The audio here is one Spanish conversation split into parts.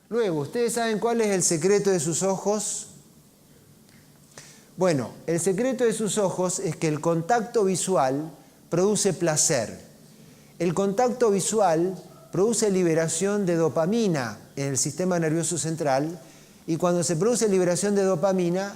Luego, ¿ustedes saben cuál es el secreto de sus ojos? Bueno, el secreto de sus ojos es que el contacto visual produce placer. El contacto visual produce liberación de dopamina en el sistema nervioso central y cuando se produce liberación de dopamina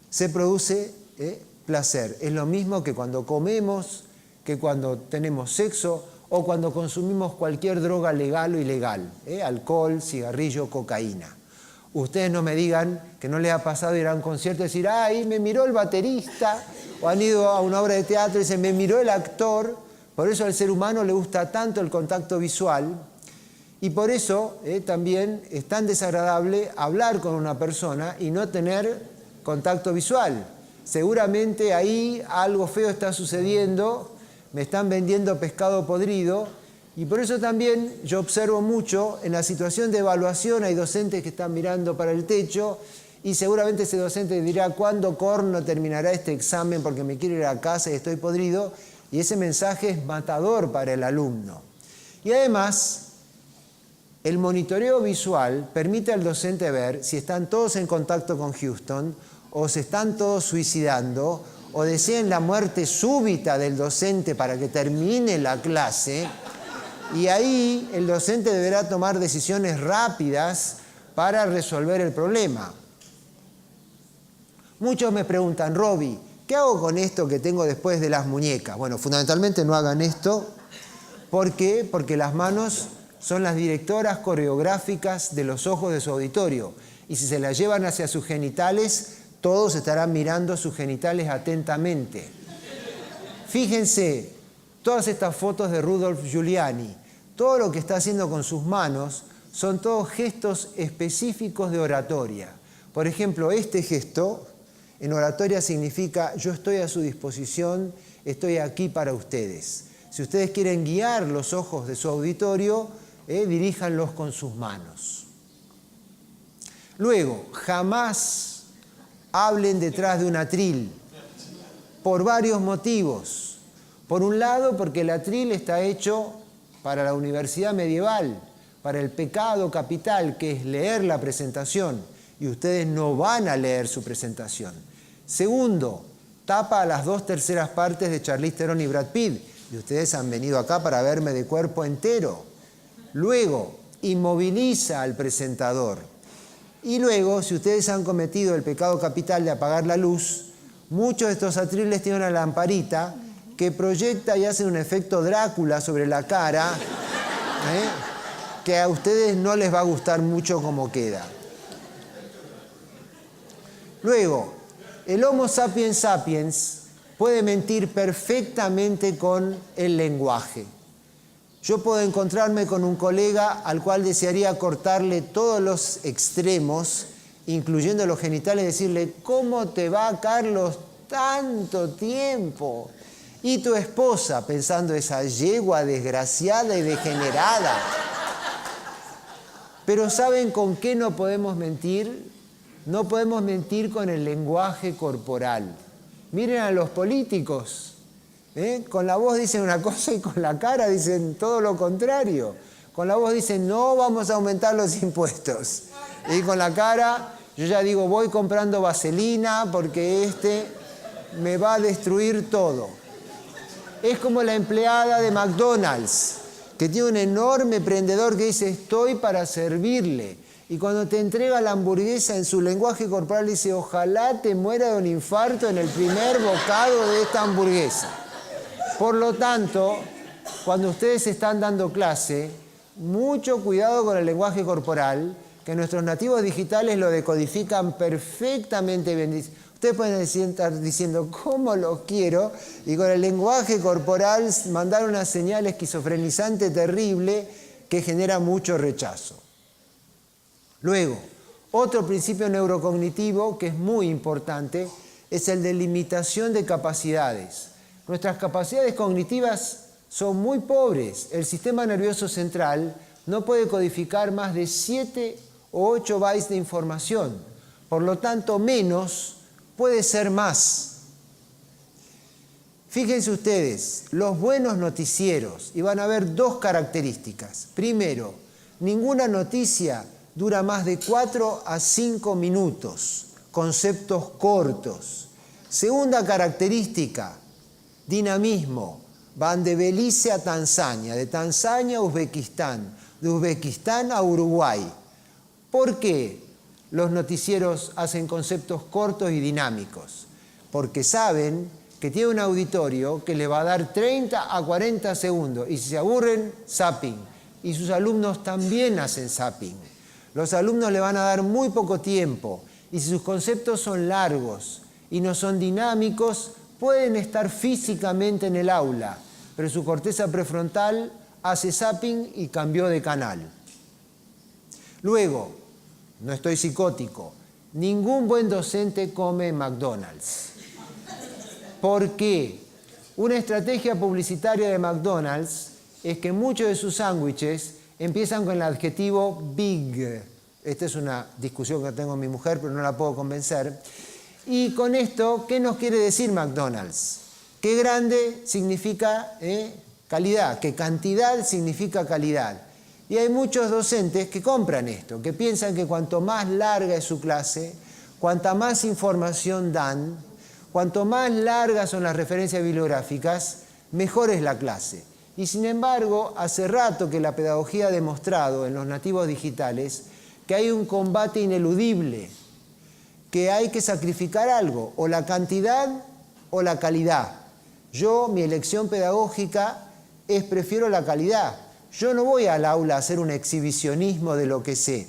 se produce placer. Es lo mismo que cuando comemos, que cuando tenemos sexo o cuando consumimos cualquier droga legal o ilegal, alcohol, cigarrillo, cocaína. Ustedes no me digan que no les ha pasado ir a un concierto y decir, ¡ay, me miró el baterista! O han ido a una obra de teatro y dicen, me miró el actor. Por eso al ser humano le gusta tanto el contacto visual y por eso también es tan desagradable hablar con una persona y no tener contacto visual. Seguramente ahí algo feo está sucediendo, me están vendiendo pescado podrido y por eso también yo observo mucho en la situación de evaluación hay docentes que están mirando para el techo y seguramente ese docente dirá ¿cuándo corno terminará este examen porque me quiero ir a casa y estoy podrido? Y ese mensaje es matador para el alumno. Y además, el monitoreo visual permite al docente ver si están todos en contacto con Houston o se están todos suicidando o desean la muerte súbita del docente para que termine la clase. Y ahí el docente deberá tomar decisiones rápidas para resolver el problema. Muchos me preguntan, Roby, ¿qué hago con esto que tengo después de las muñecas? Bueno, fundamentalmente no hagan esto. ¿Por qué? Porque las manos son las directoras coreográficas de los ojos de su auditorio. Y si se las llevan hacia sus genitales, todos estarán mirando sus genitales atentamente. Fíjense, todas estas fotos de Rudolph Giuliani, todo lo que está haciendo con sus manos son todos gestos específicos de oratoria. Por ejemplo, este gesto en oratoria significa yo estoy a su disposición, estoy aquí para ustedes. Si ustedes quieren guiar los ojos de su auditorio, diríjanlos con sus manos. Luego, jamás hablen detrás de un atril, por varios motivos. Por un lado, porque el atril está hecho para la universidad medieval, para el pecado capital, que es leer la presentación, y ustedes no van a leer su presentación. Segundo, tapa a las 2/3 partes de Charlize Theron y Brad Pitt, y ustedes han venido acá para verme de cuerpo entero. Luego, inmoviliza al presentador. Y luego, si ustedes han cometido el pecado capital de apagar la luz, muchos de estos atriles tienen una lamparita que proyecta y hace un efecto Drácula sobre la cara, que a ustedes no les va a gustar mucho cómo queda. Luego, el Homo sapiens sapiens puede mentir perfectamente con el lenguaje. Yo puedo encontrarme con un colega al cual desearía cortarle todos los extremos, incluyendo los genitales, y decirle, ¿cómo te va, Carlos, tanto tiempo? Y tu esposa, pensando esa yegua desgraciada y degenerada. Pero ¿saben con qué no podemos mentir? No podemos mentir con el lenguaje corporal. Miren a los políticos. Con la voz dicen una cosa y con la cara dicen todo lo contrario. Con la voz dicen, no vamos a aumentar los impuestos. Y con la cara, yo ya digo, voy comprando vaselina porque este me va a destruir todo. Es como la empleada de McDonald's, que tiene un enorme prendedor que dice, estoy para servirle. Y cuando te entrega la hamburguesa en su lenguaje corporal dice, ojalá te muera de un infarto en el primer bocado de esta hamburguesa. Por lo tanto, cuando ustedes están dando clase, mucho cuidado con el lenguaje corporal, que nuestros nativos digitales lo decodifican perfectamente bien. Ustedes pueden estar diciendo, ¿cómo los quiero? Y con el lenguaje corporal mandar una señal esquizofrenizante terrible que genera mucho rechazo. Luego, otro principio neurocognitivo que es muy importante es el de limitación de capacidades. Nuestras capacidades cognitivas son muy pobres. El sistema nervioso central no puede codificar más de 7 o 8 bytes de información. Por lo tanto, menos puede ser más. Fíjense ustedes, los buenos noticieros, y van a ver dos características. Primero, ninguna noticia dura más de 4 a 5 minutos, conceptos cortos. Segunda característica, dinamismo. Van de Belice a Tanzania, de Tanzania a Uzbekistán, de Uzbekistán a Uruguay. ¿Por qué los noticieros hacen conceptos cortos y dinámicos? Porque saben que tiene un auditorio que le va a dar 30 a 40 segundos y si se aburren, zapping. Y sus alumnos también hacen zapping. Los alumnos le van a dar muy poco tiempo y si sus conceptos son largos y no son dinámicos, pueden estar físicamente en el aula, pero su corteza prefrontal hace zapping y cambió de canal. Luego, no estoy psicótico, ningún buen docente come en McDonald's. ¿Por qué? Una estrategia publicitaria de McDonald's es que muchos de sus sándwiches empiezan con el adjetivo big. Esta es una discusión que tengo con mi mujer, pero no la puedo convencer. Y con esto, ¿qué nos quiere decir McDonald's? Que grande significa calidad, que cantidad significa calidad. Y hay muchos docentes que compran esto, que piensan que cuanto más larga es su clase, cuanta más información dan, cuanto más largas son las referencias bibliográficas, mejor es la clase. Y sin embargo, hace rato que la pedagogía ha demostrado en los nativos digitales que hay un combate ineludible, que hay que sacrificar algo, o la cantidad o la calidad. Yo, mi elección pedagógica es prefiero la calidad. Yo no voy al aula a hacer un exhibicionismo de lo que sé.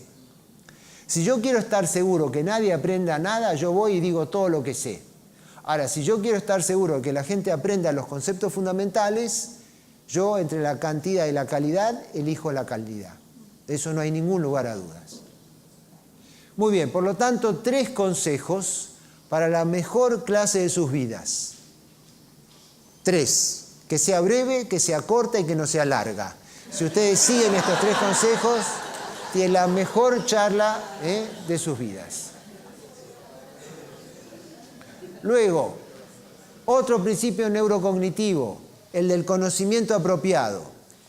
Si yo quiero estar seguro que nadie aprenda nada, yo voy y digo todo lo que sé. Ahora, si yo quiero estar seguro de que la gente aprenda los conceptos fundamentales, yo entre la cantidad y la calidad elijo la calidad. Eso no hay ningún lugar a dudas. Muy bien, por lo tanto, 3 consejos para la mejor clase de sus vidas. 3, que sea breve, que sea corta y que no sea larga. Si ustedes siguen estos 3 consejos, tienen la mejor charla de sus vidas. Luego, otro principio neurocognitivo, el del conocimiento apropiado.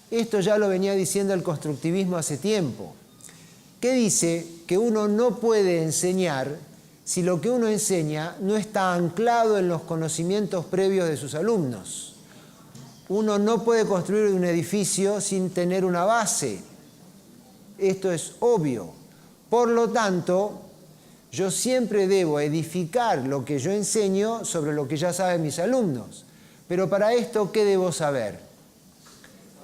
Esto ya lo venía diciendo el constructivismo hace tiempo, que dice que uno no puede enseñar si lo que uno enseña no está anclado en los conocimientos previos de sus alumnos. Uno no puede construir un edificio sin tener una base. Esto es obvio. Por lo tanto, yo siempre debo edificar lo que yo enseño sobre lo que ya saben mis alumnos. Pero para esto, ¿qué debo saber?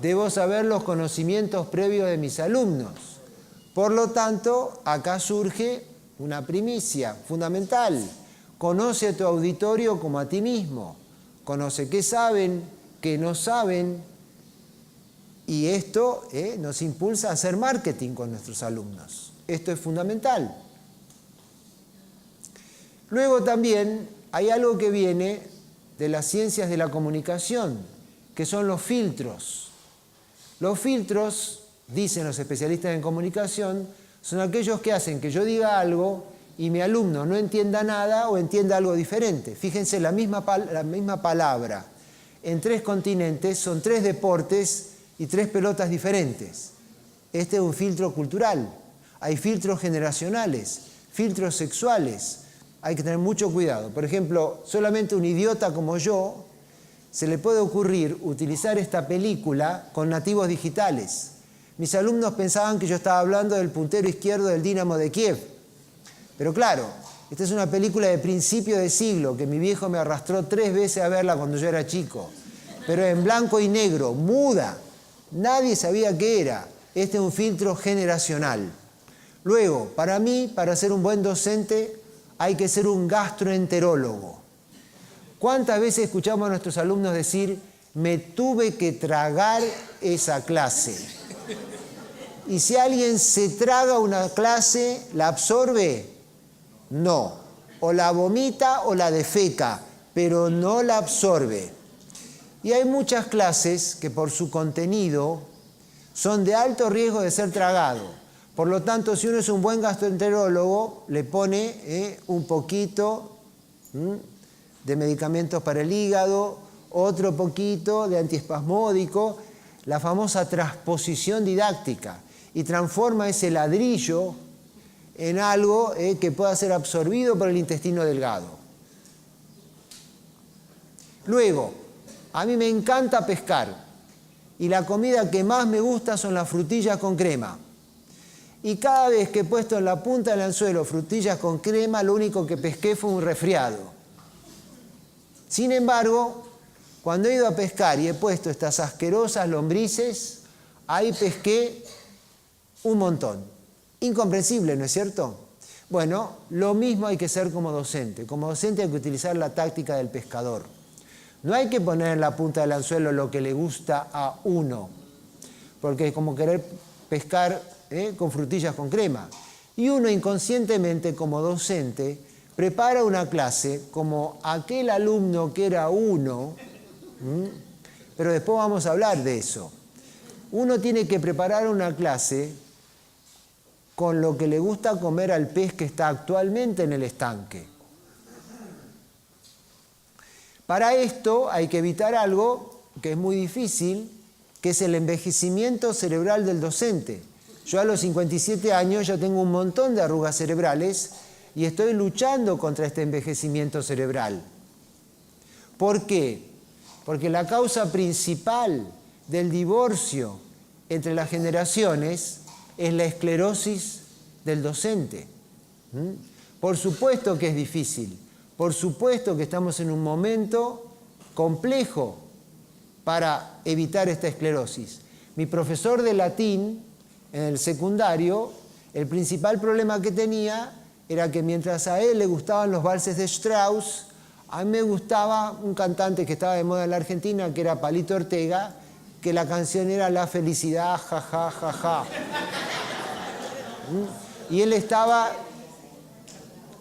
Debo saber los conocimientos previos de mis alumnos. Por lo tanto, acá surge una primicia fundamental. Conoce a tu auditorio como a ti mismo. Conoce qué saben, qué no saben. Y esto nos impulsa a hacer marketing con nuestros alumnos. Esto es fundamental. Luego también hay algo que viene de las ciencias de la comunicación, que son los filtros. Los filtros, dicen los especialistas en comunicación, son aquellos que hacen que yo diga algo y mi alumno no entienda nada o entienda algo diferente. Fíjense, la misma palabra en 3 continentes son 3 deportes y 3 pelotas diferentes. Este es un filtro cultural. Hay filtros generacionales, filtros sexuales. Hay que tener mucho cuidado. Por ejemplo, solamente un idiota como yo se le puede ocurrir utilizar esta película con nativos digitales. Mis alumnos pensaban que yo estaba hablando del puntero izquierdo del Dinamo de Kiev. Pero claro, esta es una película de principio de siglo que mi viejo me arrastró 3 veces a verla cuando yo era chico. Pero en blanco y negro, muda. Nadie sabía qué era. Este es un filtro generacional. Luego, para mí, para ser un buen docente, hay que ser un gastroenterólogo. ¿Cuántas veces escuchamos a nuestros alumnos decir, me tuve que tragar esa clase? Y si alguien se traga una clase, ¿la absorbe? No. O la vomita o la defeca, pero no la absorbe. Y hay muchas clases que por su contenido son de alto riesgo de ser tragado. Por lo tanto, si uno es un buen gastroenterólogo, le pone un poquito de medicamentos para el hígado, otro poquito de antiespasmódico, la famosa transposición didáctica, y transforma ese ladrillo en algo que pueda ser absorbido por el intestino delgado. Luego, a mí me encanta pescar y la comida que más me gusta son las frutillas con crema. Y cada vez que he puesto en la punta del anzuelo frutillas con crema, lo único que pesqué fue un resfriado. Sin embargo, cuando he ido a pescar y he puesto estas asquerosas lombrices, ahí pesqué un montón. Incomprensible, ¿no es cierto? Bueno, lo mismo hay que ser como docente. Como docente hay que utilizar la táctica del pescador. No hay que poner en la punta del anzuelo lo que le gusta a uno, porque es como querer pescar con frutillas con crema. Y uno inconscientemente, como docente, prepara una clase como aquel alumno que era uno, pero después vamos a hablar de eso. Uno tiene que preparar una clase con lo que le gusta comer al pez que está actualmente en el estanque. Para esto hay que evitar algo que es muy difícil, que es el envejecimiento cerebral del docente. Yo a los 57 años ya tengo un montón de arrugas cerebrales y estoy luchando contra este envejecimiento cerebral. ¿Por qué? Porque la causa principal del divorcio entre las generaciones es la esclerosis del docente. Por supuesto que es difícil. Por supuesto que estamos en un momento complejo para evitar esta esclerosis. Mi profesor de latín en el secundario, el principal problema que tenía era que mientras a él le gustaban los valses de Strauss, a mí me gustaba un cantante que estaba de moda en la Argentina, que era Palito Ortega, que la canción era La felicidad, ja, ja, ja, ja. Y él estaba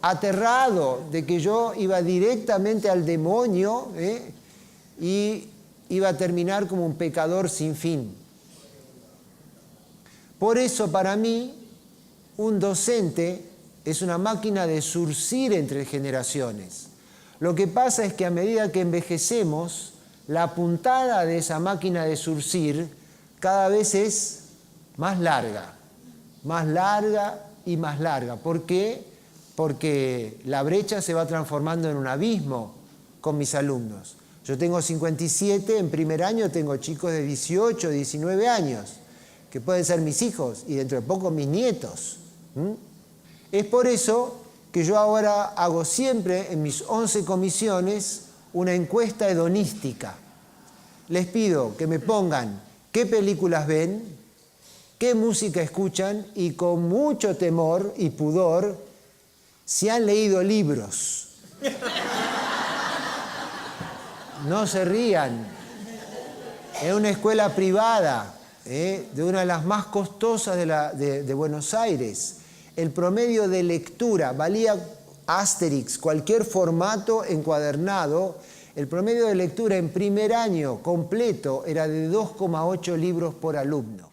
aterrado de que yo iba directamente al demonio y iba a terminar como un pecador sin fin. Por eso, para mí, un docente es una máquina de surcir entre generaciones. Lo que pasa es que a medida que envejecemos, la puntada de esa máquina de surcir cada vez es más larga y más larga. ¿Por qué? Porque la brecha se va transformando en un abismo con mis alumnos. Yo tengo 57, en primer año tengo chicos de 18, 19 años, que pueden ser mis hijos y dentro de poco mis nietos. Es por eso que yo ahora hago siempre en mis 11 comisiones una encuesta hedonística. Les pido que me pongan qué películas ven, qué música escuchan y con mucho temor y pudor si han leído libros. No se rían. Es una escuela privada, de una de las más costosas de Buenos Aires. El promedio de lectura valía Asterix, cualquier formato encuadernado. El promedio de lectura en primer año completo era de 2,8 libros por alumno.